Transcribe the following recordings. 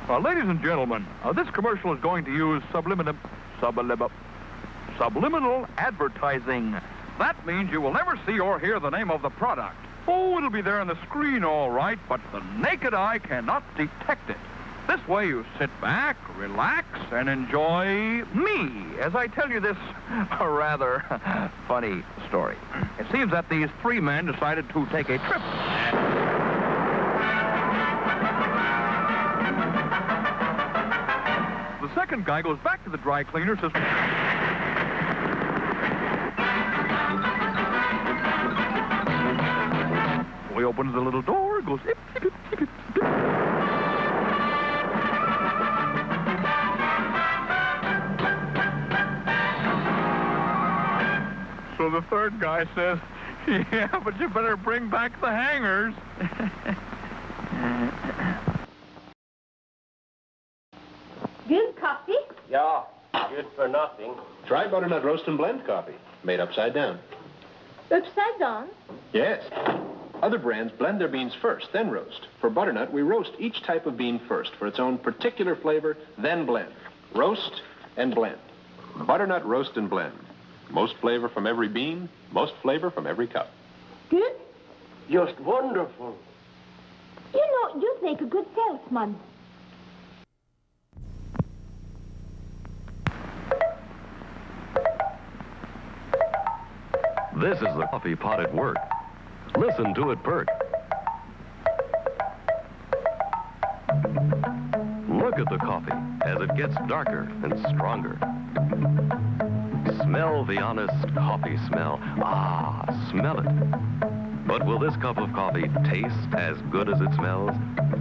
Ladies and gentlemen, this commercial is going to use subliminal advertising. That means you will never see or hear the name of the product. Oh, it'll be there on the screen all right, but the naked eye cannot detect it. This way you sit back, relax, and enjoy me as I tell you this rather funny story. It seems that these three men decided to take a trip. The second guy goes back to the dry cleaner, says... So he opens the little door, goes... Ip, ip, ip, ip, ip. So the third guy says, yeah, but you better bring back the hangers. Good coffee? Yeah, good for nothing. Try butternut roast and blend coffee, made upside down. Upside down? Yes. Other brands blend their beans first, then roast. For butternut, we roast each type of bean first for its own particular flavor, then blend. Roast and blend. Butternut roast and blend. Most flavor from every bean, most flavor from every cup. Good? Just wonderful. You know, you'd make a good salesman. This is the coffee pot at work. Listen to it perk. Look at the coffee as it gets darker and stronger. Smell the honest coffee smell. Ah, smell it. But will this cup of coffee taste as good as it smells?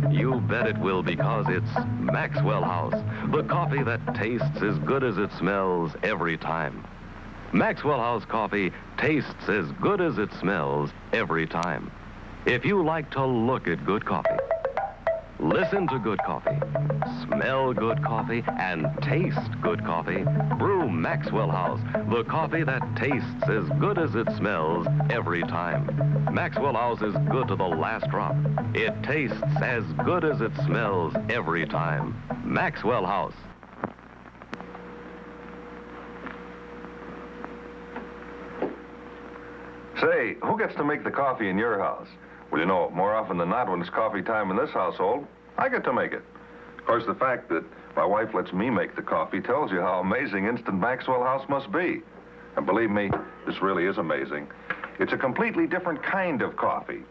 You bet it will, because it's Maxwell House, the coffee that tastes as good as it smells every time. Maxwell House coffee tastes as good as it smells every time. If you like to look at good coffee, listen to good coffee, smell good coffee, and taste good coffee, brew Maxwell House, the coffee that tastes as good as it smells every time. Maxwell House is good to the last drop. It tastes as good as it smells every time. Maxwell House. Say, who gets to make the coffee in your house? Well, you know, more often than not, when it's coffee time in this household, I get to make it. Of course, the fact that my wife lets me make the coffee tells you how amazing Instant Maxwell House must be. And believe me, this really is amazing. It's a completely different kind of coffee.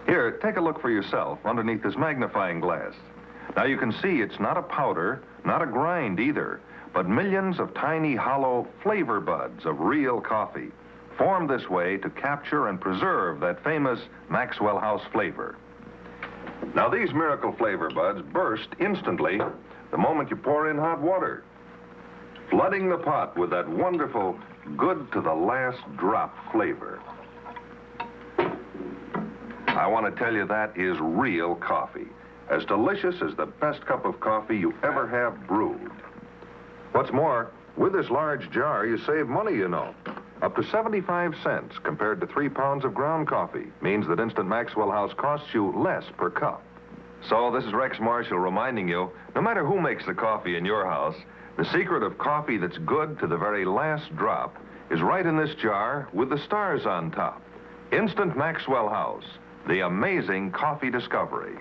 Here, take a look for yourself underneath this magnifying glass. Now, you can see it's not a powder, not a grind either, but millions of tiny, hollow flavor buds of real coffee, formed this way to capture and preserve that famous Maxwell House flavor. Now, these miracle flavor buds burst instantly the moment you pour in hot water, flooding the pot with that wonderful, good to the last drop flavor. I want to tell you that is real coffee, as delicious as the best cup of coffee you ever have brewed. What's more, with this large jar, you save money, you know. Up to 75 cents compared to 3 pounds of ground coffee means that Instant Maxwell House costs you less per cup. So this is Rex Marshall reminding you, no matter who makes the coffee in your house, the secret of coffee that's good to the very last drop is right in this jar with the stars on top. Instant Maxwell House, the amazing coffee discovery.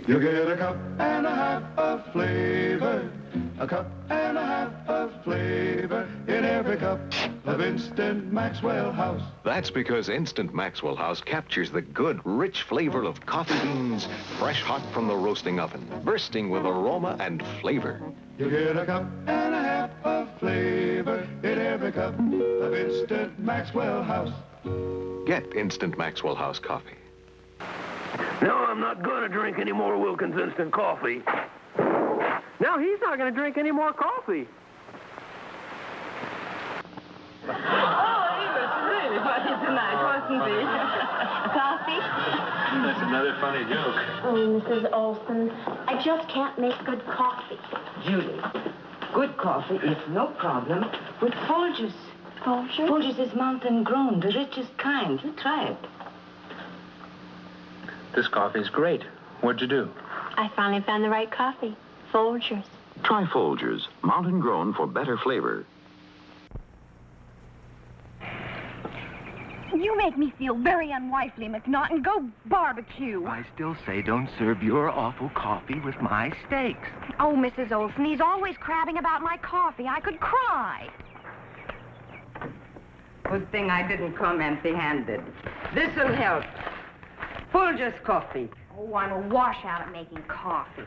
You get a cup and a half of flavor, a cup and a half of flavor in every cup of Instant Maxwell House. That's because Instant Maxwell House captures the good, rich flavor of coffee beans, fresh hot from the roasting oven, bursting with aroma and flavor. You get a cup and a half of flavor in every cup of Instant Maxwell House. Get Instant Maxwell House coffee. No, I'm not going to drink any more Wilkins Instant Coffee. Now he's not going to drink any more coffee. Oh, it was really funny tonight, wasn't it? Coffee? That's another funny joke. Oh, Mrs. Olson, I just can't make good coffee. Julie, good coffee is no problem with Folgers. Folgers? Folgers is mountain grown, the richest kind. You try it. This coffee's great. What'd you do? I finally found the right coffee. Folgers. Try Folgers, mountain grown for better flavor. You make me feel very unwifely, McNaughton. Go barbecue. I still say don't serve your awful coffee with my steaks. Oh, Mrs. Olson, he's always crabbing about my coffee. I could cry. Good thing I didn't come empty-handed. This'll help. Folgers coffee. Oh, I'm a washout at making coffee.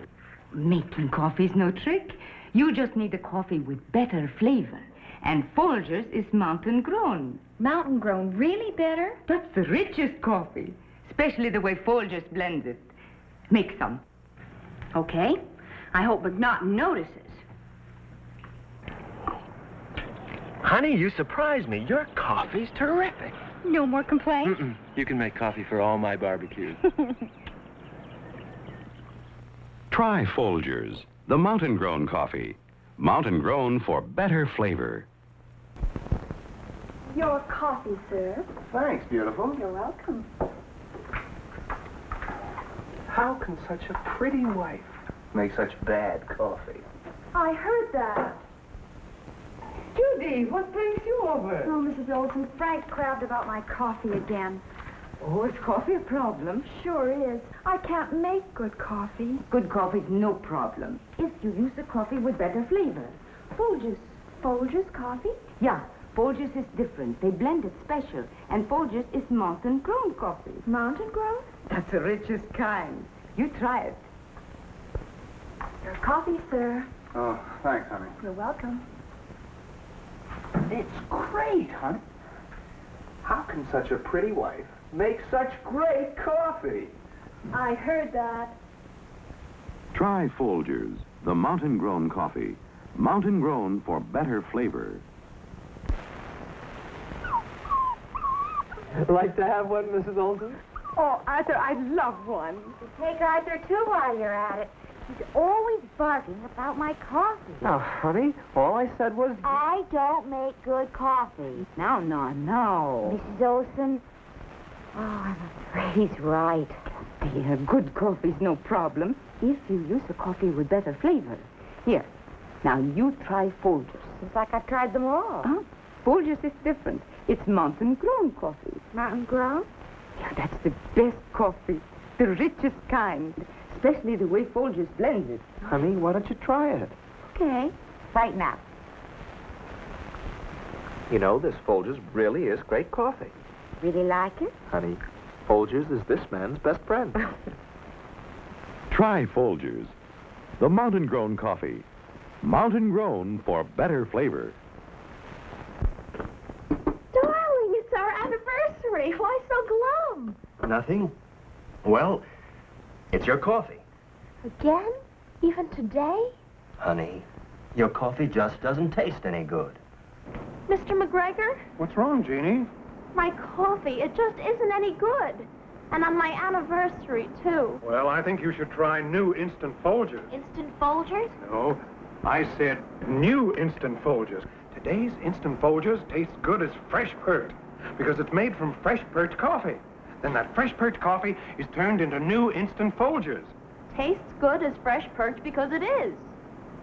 Making coffee's no trick. You just need a coffee with better flavor. And Folgers is mountain grown. Mountain grown really better? That's the richest coffee. Especially the way Folgers blends it. Make some. Okay. I hope McNaughton notices. Honey, you surprised me. Your coffee's terrific. No more complaints? You can make coffee for all my barbecues. Try Folgers, the mountain grown coffee. Mountain grown for better flavor. Your coffee, sir. Thanks, beautiful. You're welcome. How can such a pretty wife make such bad coffee? I heard that. Judy, what brings you over? Oh, Mrs. Olson, Frank crabbed about my coffee again. Oh, is coffee a problem? Sure is. I can't make good coffee. Good coffee's no problem if you use the coffee with better flavor. Folgers. Folgers coffee? Yeah, Folgers is different. They blend it special. And Folgers is mountain grown coffee. Mountain grown? That's the richest kind. You try it. Your coffee, sir. Oh, thanks, honey. You're welcome. It's great, honey. How can such a pretty wife make such great coffee? I heard that. Try Folgers, the mountain grown coffee. Mountain grown for better flavor. Like to have one, Mrs. Olson? Oh, Arthur, I'd love one. Take Arthur, too, while you're at it. He's always barking about my coffee. Now, honey, all I said was... I don't make good coffee. No. Mrs. Olson, oh, I'm afraid he's right. Dear, good coffee's no problem if you use the coffee with better flavor. Here, now you try Folgers. It's like I've tried them all. Huh? Folgers is different. It's mountain grown coffee. Mountain grown? Yeah, that's the best coffee. The richest kind. Especially the way Folgers blends it. Honey, why don't you try it? Okay. Right now. You know, this Folgers really is great coffee. Really like it? Honey, Folgers is this man's best friend. Try Folgers, the mountain grown coffee. Mountain grown for better flavor. Darling, it's our anniversary. Why so glum? Nothing? Well, it's your coffee. Again? Even today? Honey, your coffee just doesn't taste any good. Mr. McGregor, What's wrong, Jeannie? my coffee, it just isn't any good. And on my anniversary, too. Well, I think you should try new Instant Folgers. Instant Folgers? No, I said new Instant Folgers. Today's Instant Folgers tastes good as fresh perch because it's made from fresh perch coffee. Then that fresh perch coffee is turned into new Instant Folgers. Tastes good as fresh perch because it is.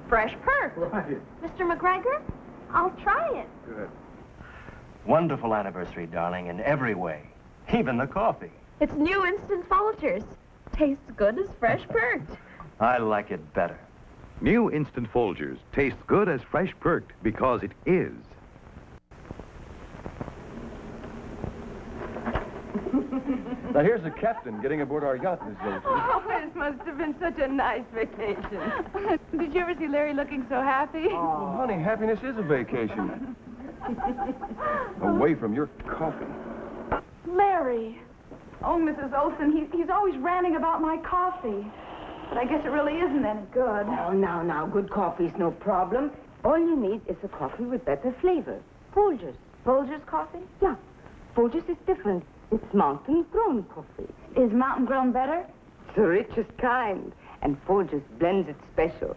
Fresh perch. Right. Mr. McGregor, I'll try it. Good. Wonderful anniversary, darling, in every way. Even the coffee. It's new Instant Folgers. Tastes good as fresh perch. I like it better. New Instant Folgers tastes good as fresh perked because it is. Now, here's the captain getting aboard our yacht, Miss Olson. Oh, this must have been such a nice vacation. Did you ever see Larry looking so happy? Oh, honey, happiness is a vacation. Away from your coffee. Larry. Oh, Mrs. Olson, he's always ranting about my coffee. But I guess it really isn't any good. Oh, now, good coffee's no problem. All you need is a coffee with better flavor. Folgers. Folgers coffee? Yeah. Folgers is different. It's mountain grown coffee. Is mountain grown better? It's the richest kind. And Folgers blends it special.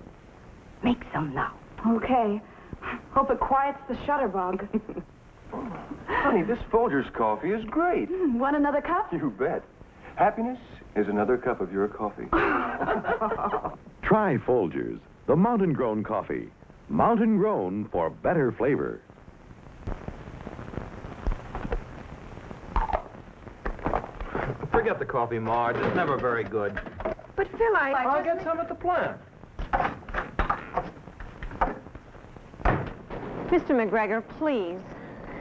Make some now. Okay. Hope it quiets the shutterbug. Honey, this Folgers coffee is great. Want another cup? You bet. Happiness is another cup of your coffee. Try Folgers, the mountain-grown coffee. Mountain-grown for better flavor. Forget the coffee, Marge. It's never very good. But, Phil, I'll get some at the plant. Mr. McGregor, please.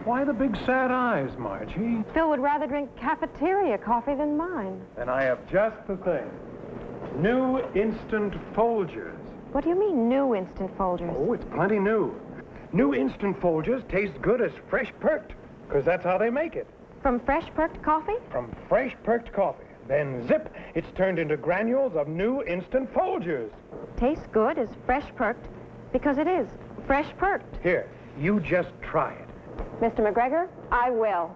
Why the big sad eyes, Margie? Phil would rather drink cafeteria coffee than mine. And I have just the thing. New instant Folgers. What do you mean, new instant Folgers? Oh, it's plenty new. New instant Folgers taste good as fresh perked, because that's how they make it. From fresh perked coffee? From fresh perked coffee. Then, zip, it's turned into granules of new instant Folgers. Tastes good as fresh perked because it is fresh perked. Here, you just try it. Mr. McGregor, I will.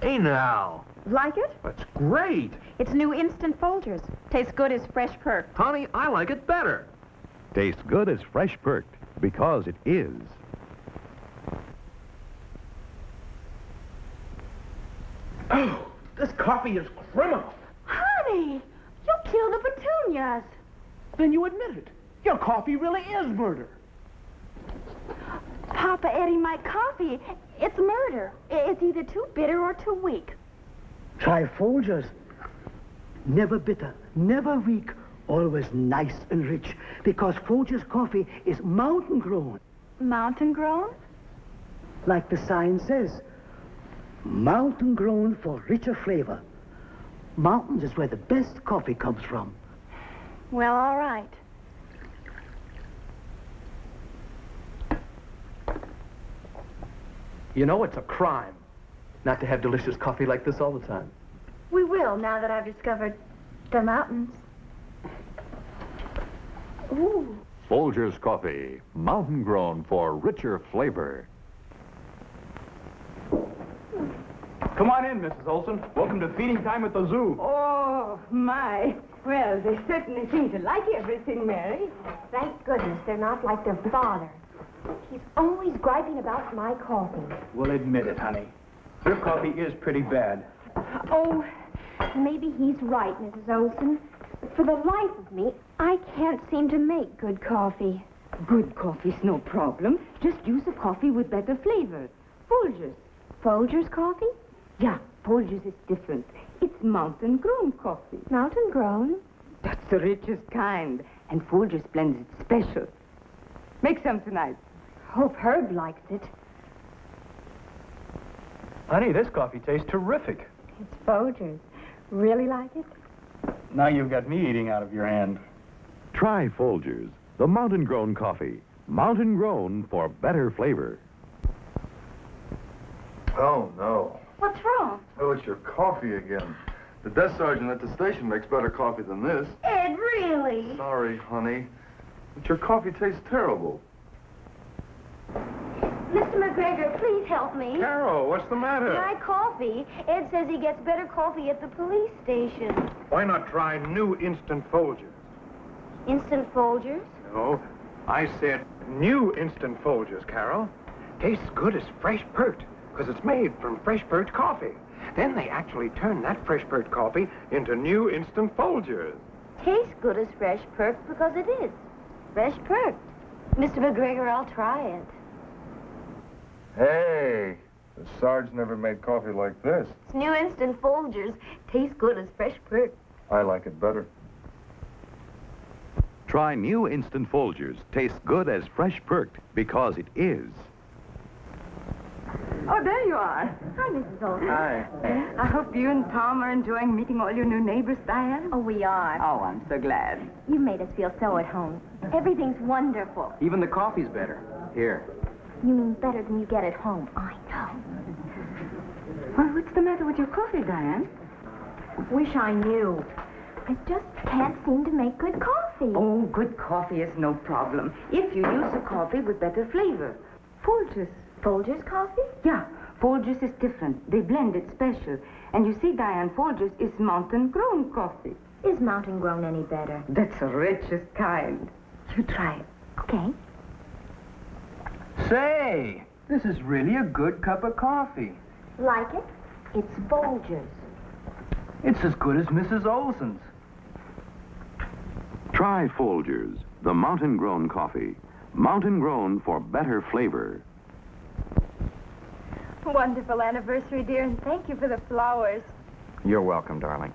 Say now. Like it? That's great. It's new instant Folgers. Tastes good as fresh perked. Honey, I like it better. Tastes good as fresh perked because it is. Oh, this coffee is criminal. Honey, you killed the petunias. Then you admit it. Your coffee really is murder. Papa eating my coffee, it's murder. It's either too bitter or too weak. Try Folgers. Never bitter, never weak, always nice and rich. Because Folgers coffee is mountain grown. Mountain grown? Like the sign says. Mountain grown for richer flavor. Mountains is where the best coffee comes from. Well, all right. You know, it's a crime not to have delicious coffee like this all the time. We will, now that I've discovered the mountains. Ooh. Folgers coffee, mountain grown for richer flavor. Come on in, Mrs. Olson. Welcome to feeding time at the zoo. Oh, my. Well, they certainly seem to like everything, Mary. Thank goodness they're not like their father. He's always griping about my coffee. We'll admit it, honey. Your coffee is pretty bad. Oh, maybe he's right, Mrs. Olson. But for the life of me, I can't seem to make good coffee. Good coffee's no problem. Just use a coffee with better flavor. Folgers. Folgers coffee? Yeah, Folgers is different. It's mountain-grown coffee. Mountain-grown? That's the richest kind. And Folgers blends it special. Make some tonight. Hope Herb likes it. Honey, this coffee tastes terrific. It's Folgers. Really like it? Now you've got me eating out of your hand. Try Folgers, the mountain-grown coffee. Mountain-grown for better flavor. Oh, no. What's wrong? Oh, it's your coffee again. The desk sergeant at the station makes better coffee than this. Ed, really? Sorry, honey. But your coffee tastes terrible. Mr. McGregor, please help me. Carol, what's the matter? My coffee. Ed says he gets better coffee at the police station. Why not try new instant Folgers? Instant Folgers? No, I said new instant Folgers, Carol. Tastes good as fresh perked, because it's made from fresh perked coffee. Then they actually turn that fresh perked coffee into new instant Folgers. Tastes good as fresh perked because it is. Fresh perked. Mr. McGregor, I'll try it. Hey, the Sarge never made coffee like this. It's new instant Folgers. Tastes good as fresh perked. I like it better. Try new instant Folgers. Tastes good as fresh perked because it is. Oh, there you are. Hi, Mrs. Olson. Hi. I hope you and Tom are enjoying meeting all your new neighbors, Diane. Oh, we are. Oh, I'm so glad. You made us feel so at home. Everything's wonderful. Even the coffee's better. Here. You mean better than you get at home. I know. Well, what's the matter with your coffee, Diane? Wish I knew. I just can't seem to make good coffee. Oh, good coffee is no problem. If you use a coffee with better flavor. Folgers. Folgers coffee? Yeah, Folgers is different. They blend it special. And you see, Diane, Folgers is mountain-grown coffee. Is mountain-grown any better? That's the richest kind. You try it. Okay. Say, this is really a good cup of coffee. Like it? It's Folgers. It's as good as Mrs. Olson's. Try Folgers, the mountain-grown coffee. Mountain-grown for better flavor. Wonderful anniversary, dear, and thank you for the flowers. You're welcome, darling.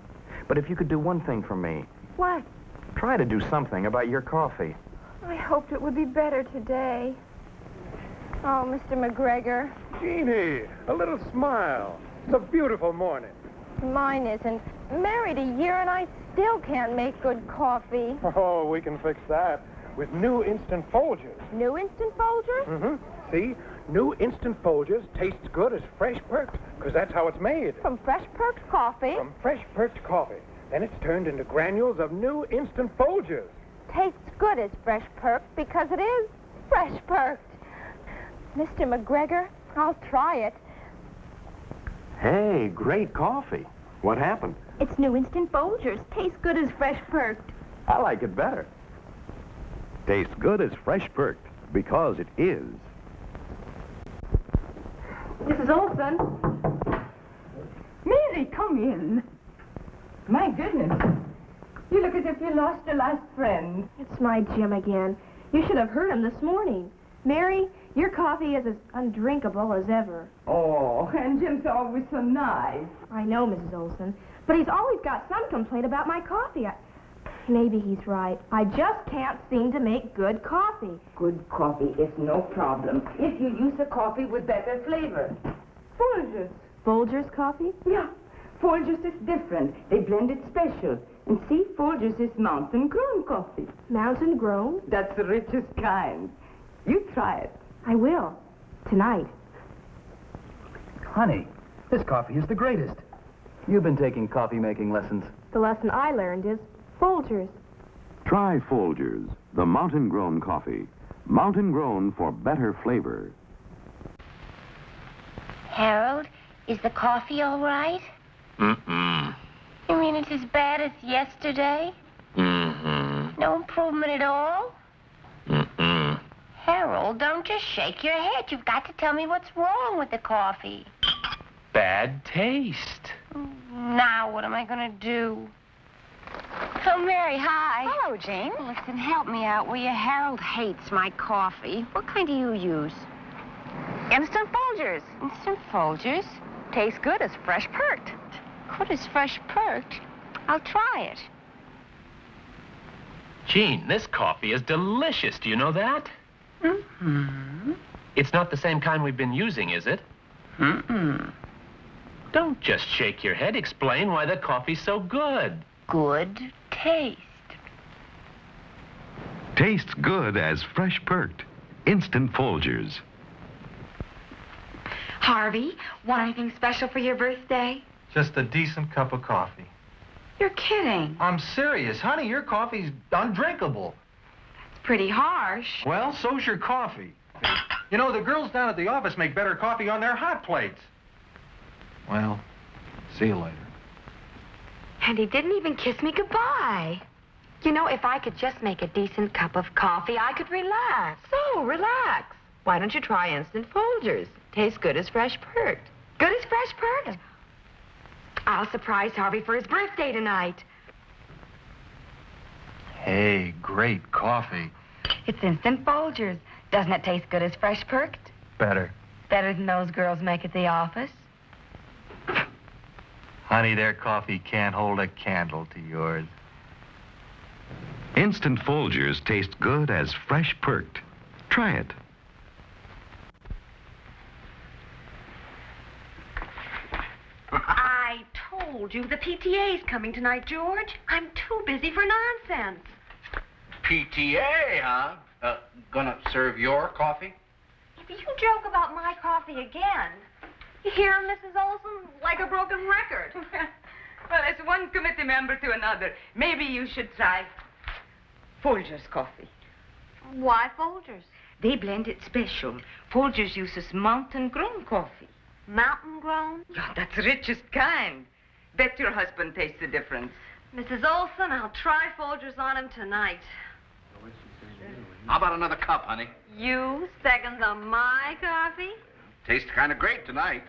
But if you could do one thing for me, What? try to do something about your coffee. I hoped it would be better today. Oh, Mr. McGregor. Jeannie, a little smile. It's a beautiful morning. Mine isn't. Married a year and I still can't make good coffee. Oh, we can fix that with new Instant Folgers. New Instant Folgers? Mm-hmm. See? New Instant Folgers tastes good as fresh perked, because that's how it's made. From fresh perked coffee? From fresh perked coffee. Then it's turned into granules of new Instant Folgers. Tastes good as fresh perked because it is fresh perked. Mr. McGregor, I'll try it. Hey, great coffee. What happened? It's New Instant Folgers. Tastes good as fresh perked. I like it better. Tastes good as fresh perked, because it is. Mrs. Olson. Mary, come in. My goodness. You look as if you lost your last friend. It's my Jim again. You should have heard him this morning. Mary, your coffee is as undrinkable as ever. Oh, and Jim's always so nice. I know, Mrs. Olson, but he's always got some complaint about my coffee. Maybe he's right. I just can't seem to make good coffee. Good coffee is no problem if you use a coffee with better flavor. Folgers. Folgers coffee? Yeah. Folgers is different. They blend it special. And see, Folgers is mountain-grown coffee. Mountain-grown? That's the richest kind. You try it. I will. Tonight. Honey, this coffee is the greatest. You've been taking coffee-making lessons. The lesson I learned is Folgers. Try Folgers, the mountain-grown coffee. Mountain-grown for better flavor. Harold, is the coffee all right? Mm-mm. You mean it's as bad as yesterday? Mm-hmm. No improvement at all? Mm-mm. Harold, don't just shake your head. You've got to tell me what's wrong with the coffee. Bad taste. Now what am I going to do? Oh, Mary, hi. Hello, Jane. Listen, help me out, will you? Harold hates my coffee. What kind do you use? Instant Folgers. Instant Folgers? Tastes good as fresh perked. Good as fresh perked. I'll try it. Jean, this coffee is delicious. Do you know that? Mm-hmm. It's not the same kind we've been using, is it? Mm-mm. Don't just shake your head. Explain why the coffee's so good. Good taste. Tastes good as fresh perked. Instant Folgers. Harvey, want anything special for your birthday? Just a decent cup of coffee. You're kidding. I'm serious. Honey, your coffee's undrinkable. It's pretty harsh. Well, so's your coffee. You know, the girls down at the office make better coffee on their hot plates. Well, see you later. And he didn't even kiss me goodbye. You know, if I could just make a decent cup of coffee, I could relax. So, relax. Why don't you try Instant Folgers? Tastes good as fresh perked. Good as fresh perked? I'll surprise Harvey for his birthday tonight. Hey, great coffee. It's Instant Folgers. Doesn't it taste good as fresh perked? Better. Better than those girls make at the office? Honey, their coffee can't hold a candle to yours. Instant Folgers taste good as fresh perked. Try it. I told you the PTA's coming tonight, George. I'm too busy for nonsense. PTA, huh? Gonna serve your coffee? If you joke about my coffee again, you hear, Mrs. Olson, like a broken record. Well, as one committee member to another, maybe you should try Folgers coffee. Why Folgers? They blend it special. Folgers uses mountain-grown coffee. Mountain-grown? Yeah, that's the richest kind. Bet your husband tastes the difference. Mrs. Olson, I'll try Folgers on him tonight. How about another cup, honey? You seconds on my coffee? Tastes kind of great tonight.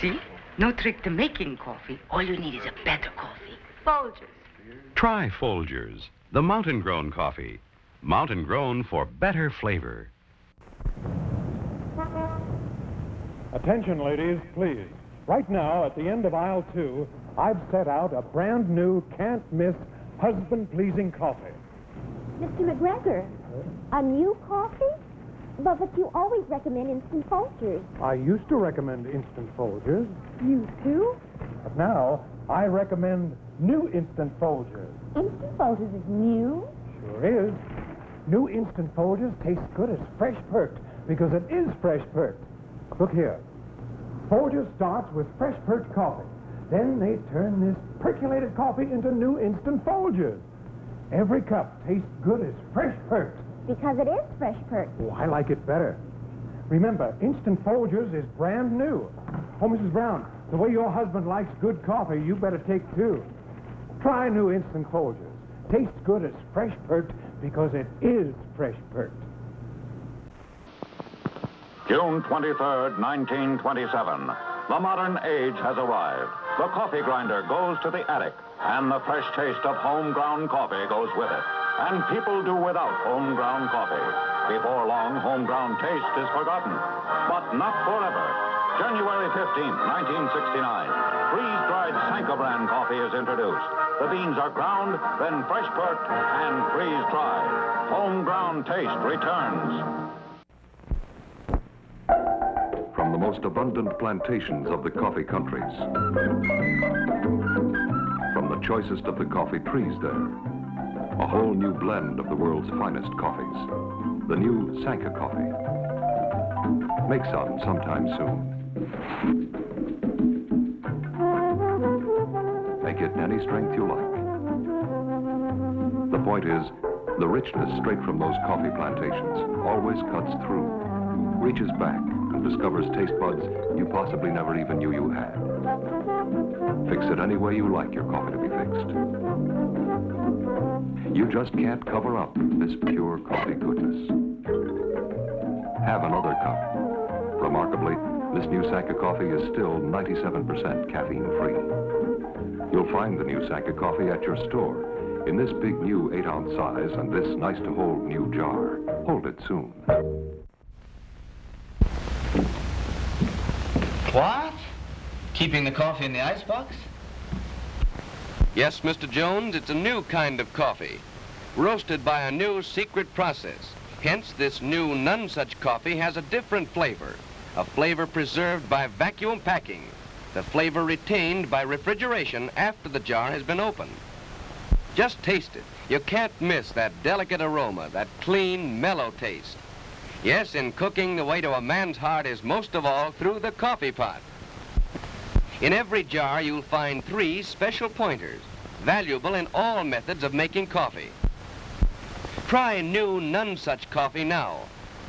See? No trick to making coffee. All you need is a better coffee. Folgers. Try Folgers, the mountain-grown coffee. Mountain-grown for better flavor. Attention, ladies, please. Right now, at the end of aisle 2, I've set out a brand new, can't-miss, husband-pleasing coffee. Mr. McGregor, a new coffee? But you always recommend Instant Folgers. I used to recommend Instant Folgers, Used to? but now I recommend new Instant Folgers. Instant Folgers is new? Sure is. New Instant Folgers taste good as fresh perked because it is fresh perked. Look here. Folgers starts with fresh perked coffee. Then they turn this percolated coffee into new Instant Folgers. Every cup tastes good as fresh perked. Because it is fresh perked. Oh, I like it better. Remember, Instant Folgers is brand new. Oh, Mrs. Brown, the way your husband likes good coffee, you better take two. Try new Instant Folgers. Tastes good as fresh perked because it is fresh perked. June 23rd, 1927. The modern age has arrived. The coffee grinder goes to the attic, and the fresh taste of home-ground coffee goes with it. And people do without home-ground coffee. Before long, home-ground taste is forgotten. But not forever. January 15th, 1969, freeze-dried Sanka brand coffee is introduced. The beans are ground, then fresh perked and freeze-dried. Home-ground taste returns. From the most abundant plantations of the coffee countries. From the choicest of the coffee trees there. A whole new blend of the world's finest coffees. The new Sanka coffee. Make some sometime soon. Make it any strength you like. The point is, the richness straight from those coffee plantations always cuts through, reaches back, and discovers taste buds you possibly never even knew you had. Fix it any way you like your coffee to be fixed. You just can't cover up this pure coffee goodness. Have another cup. Remarkably, this new Sanka coffee is still 97% caffeine-free. You'll find the new Sanka coffee at your store in this big new 8-ounce size and this nice-to-hold new jar. Hold it soon. What? Keeping the coffee in the icebox? Yes, Mr. Jones, it's a new kind of coffee, roasted by a new secret process. Hence, this new none-such coffee has a different flavor, a flavor preserved by vacuum packing, the flavor retained by refrigeration after the jar has been opened. Just taste it. You can't miss that delicate aroma, that clean, mellow taste. Yes, in cooking, the way to a man's heart is most of all through the coffee pot. In every jar, you'll find 3 special pointers, valuable in all methods of making coffee. Try new none-such coffee now.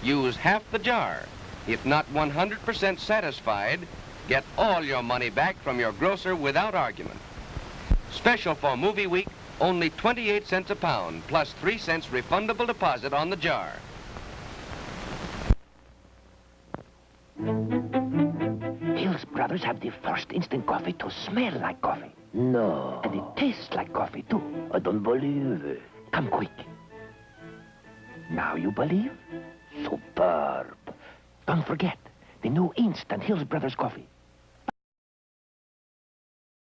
Use half the jar. If not 100% satisfied, get all your money back from your grocer without argument. Special for Movie Week, only 28 cents a pound, plus 3 cents refundable deposit on the jar. Hills Brothers have the first instant coffee to smell like coffee. No. And it tastes like coffee, too. I don't believe it. Come quick. Now you believe? Superb. Don't forget, the new instant Hills Brothers coffee.